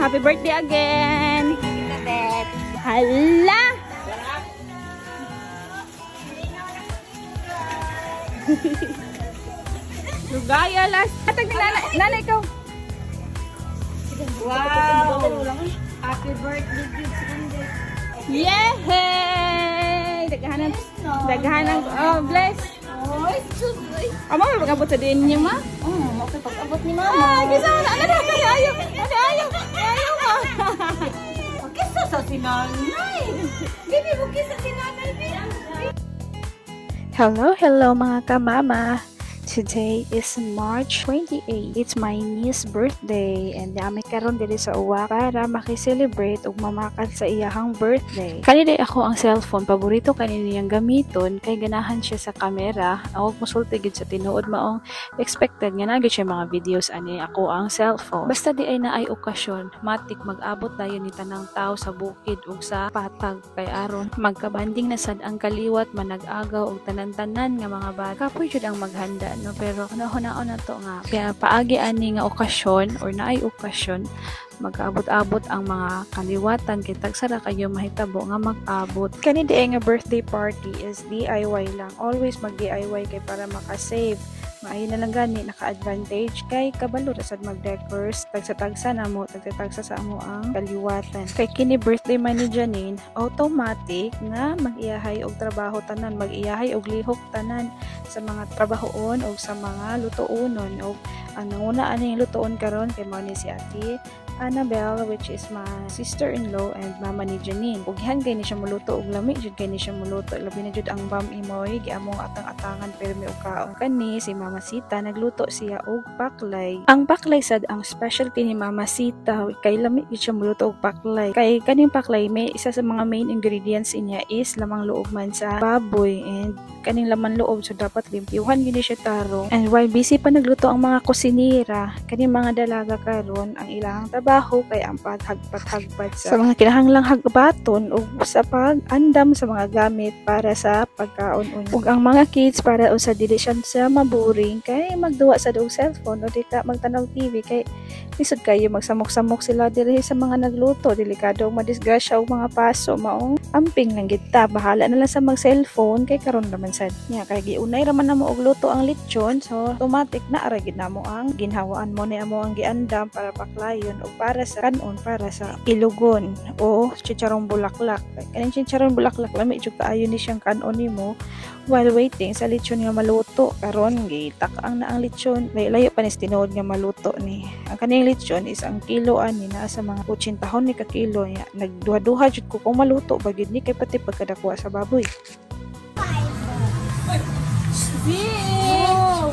happy birthday again. Hala! Lugaya last. Atag ni nanay ko. Wow! Happy birthday, kids. Yay! Daghanan. Oh, bless. Oh, it's so good. Amo mag-abot sa din niya, ma? Okay, pag-abot ni Mama. Ah, kisa na. Ano ayaw. Ayaw ma. Kisa sa sinanay. Bibi mo kisa sinanay. Hello mga kamama. Today is March 28. It's my niece's birthday and dami karon diri sa uwa para makiselebrate ug mamakal sa iyahang birthday. Kanina ako ang cellphone paborito kanina niyang gamiton kay ganahan siya sa camera. Ako musulti gid sa tinuod maong expected nga nagid siya mga videos ani ako ang cellphone. Basta di ay naay okasyon, matik mag-abot dayon ni tanang tao sa bukid ug sa patag kay aron magkabanding na sad ang kaliwat manag-agaw og tanan-tanan nga mga bata. Kapoy jud ang maghanda no, pero nahunaon na to nga kaya paagi ani nga okasyon or naay okasyon mag-abot-abot ang mga kaliwatan kay tagsara kayo mahitabo nga mag-abot. Kani di nga birthday party is DIY lang, always mag-DIY kay para makasave. Maayo na lang gani naka-advantage kay kabalo ra sad mag-decors tagsa-tagsa na mo tagsa-tagsa sa amo ang kaliwatan. Kay kini birthday man ni Janine, automatic nga mag-iyahay og trabaho tanan, mag-iyahay og lihok tanan sa mga trabahoon o sa mga lutuonon o ang nanguna aning lutuon karon kay mao ni si Ate Annabelle, which is my sister-in-law and mama ni Janine. Ug ihan kay ni siya muluto og lami jud kay ni siya muluto labi na jud ang bam imoy giamong atang-atangan pero may ukaon kani si Mama Sita nagluto siya og paklay. Ang paklay sad ang specialty ni Mama Sita kay lami gid siya muluto og paklay. Kay kaning paklay may isa sa mga main ingredients niya is lamang loob man sa baboy and kaning laman loob so dapat limpyuhan gid siya tarong. And while busy pa nagluto ang mga kusinira, kaning mga dalaga karon ang ilang trabaho kay ang paghagpat sa mga kinahanglang hagbaton ug sa pag-andam sa mga gamit para sa pagkaon ug ang mga kids para usa dili siya sa maboring kay magduwa sa og cellphone o di ka magtanaw TV kay lisod kayo magsamok-samok sila diri sa mga nagluto, delikado og madisgrasya og mga paso maong amping lang gid ta, bahala na lang sa mag-cellphone kay karon naman sad niya kay giunay ra man namo og luto ang lechon so automatic na ara gid namo ang ginhawaan mo ni amo ang giandam para paklayon o para sa kanon para sa ilugon o chicharong bulaklak. Kaning chicharong bulaklak lami jud kaayo ni siyang kanon nimo while waiting sa lechon nga maluto. Karon gitak-ang na ang lechon layo pa ni tinuod nga maluto ni. Ang kaning lechon is ang kilo ani na sa mga 80 ni ka kilo niya. Nagduha-duha jud ko kung maluto bagid ni kay pati pagkadakwa sa baboy. Wow!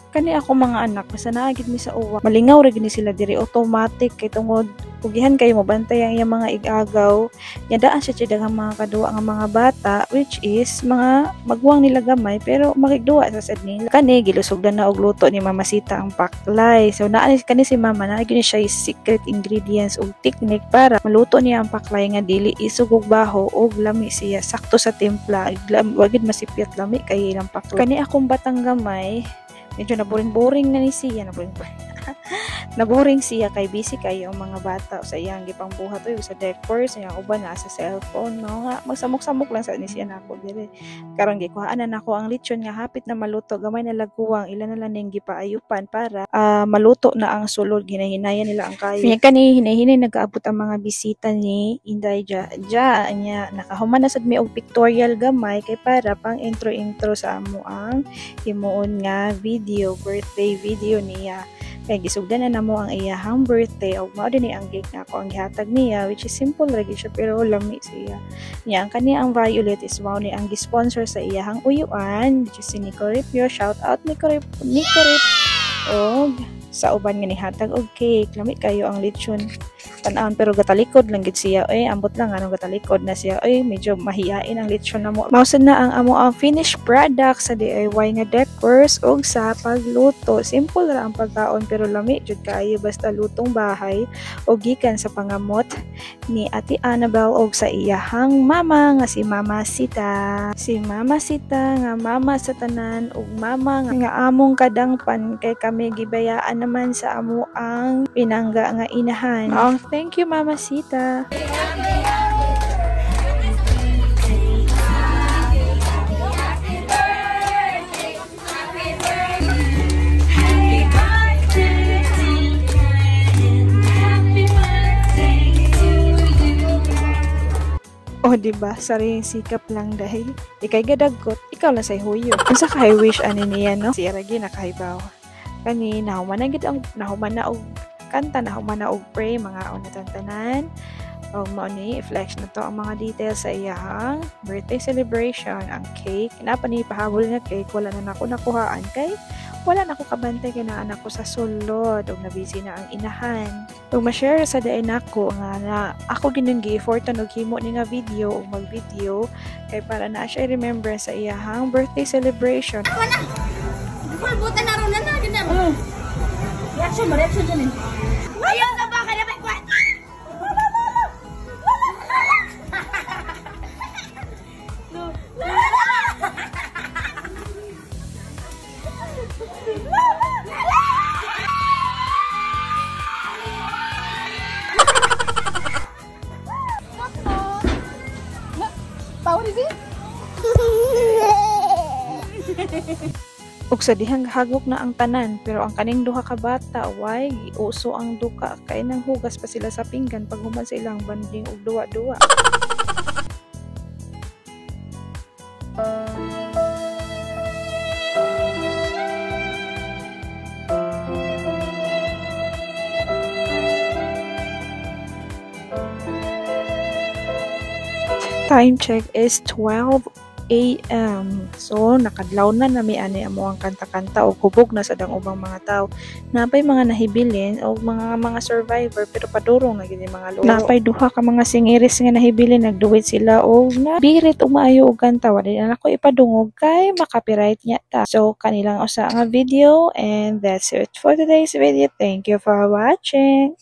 Kani ako mga anak basta naagid mi sa uwa malingaw ra gini sila diri automatic kay tungod pugihan kayo mabantay ang iyang mga igagaw nya daan siya daghang mga kaduwa nga mga bata which is mga magwang nila gamay pero makigduwa sa sad nila. Kani gilusogdan na og luto ni Mama Sita ang paklay so naa kani si mama na gini siya secret ingredients ug technique para maluto niya ang paklay nga dili isug og baho ug lami siya sakto sa timpla wagid masipyat lami kay ilang paklay. Kani akong batang gamay medyo naboring-boring na ni siya, naboring siya kay busy kayo ang mga bata sa iyang gipang buhat o sa decor sa iyang uban na sa cellphone no nga magsamok-samok lang sa ni siya nako dire karon gikuhaan na nako ang lechon nga hapit na maluto gamay na laguwang ilan na lang ning gipaayupan para maluto na ang sulod ginahinayan nila ang kayo nya kani hinahinay nagaabot ang mga bisita ni Inday ja nya nakahuman na sad mi og pictorial gamay kay para pang intro sa amo ang himuon nga birthday video niya kay gisugdan na namo ang iyahang birthday og mao dinhi ang cake na ako ang gihatag niya which is simple ra gid siya pero lami siya niya ang kaniya ang Violet is mao ni ang gisponsor sa iyahang uyuan which is si Nico Ripio. Shout out Nico Rip og sa uban nga nihatag og cake lami kayo ang lechon tan-aon pero gatalikod lang gid siya. Ambot lang anong gatalikod na siya. Medyo mahiyain ang lechon na mo. Mausad na ang amo ang finished product sa DIY nga decors ug sa pagluto. Simple ra ang pagkaon pero lami jud kaayo basta lutong bahay o gikan sa pangamot ni Ate Annabel og sa iyahang mama nga si Mama Sita. Si Mama Sita nga mama sa tanan ug mama nga among kadangpan kay kami gibayaan naman sa amo ang pinangga nga inahan. Thank you Mama Sita. Diba? Saring sikap lang dahil ikay gadagot, ikaw lang say huyo. Unsa kay wish ani niya, no? Si Ragi nakahibaw. Kani nahuman na gid ang nahuman na og kanta, nahuman na og pray mga tanan. Og mao ni i-flex na to ang mga details sa iyang birthday celebration. Ang cake, napa ni pahabol nga cake, wala na nako nakuhaan kay wala na ko kabantay kay na anak ko sa sulod og nabisi na ang inahan. Ug ma-share sa daay nako nga na ako ginung gi-effortan og himo ni nga video og mag-video kay para na siya remember sa iyahang birthday celebration. Buta na ron na gina. Reaction dyan eh. Ayaw na ba ka na may kwat? Ug sa dihang hagok na ang tanan pero ang kaning duha ka bata why uso ang duka kay nang hugas pa sila sa pinggan pag human sa ilang banding og duwa-duwa. Time check is 12 a.m. So, nakadlaw na nami ani amo ang kanta-kanta o hubog na sa dang ubang mga tao. Napay mga nahibilin o mga survivor pero padurong na gid mga loro. Napay duha ka mga singiris nga nahibilin nagduwit sila o na birit og maayo og kanta wala na ako ipadungog kay makapiright niya ta. So, kanilang usa nga video and that's it for today's video. Thank you for watching.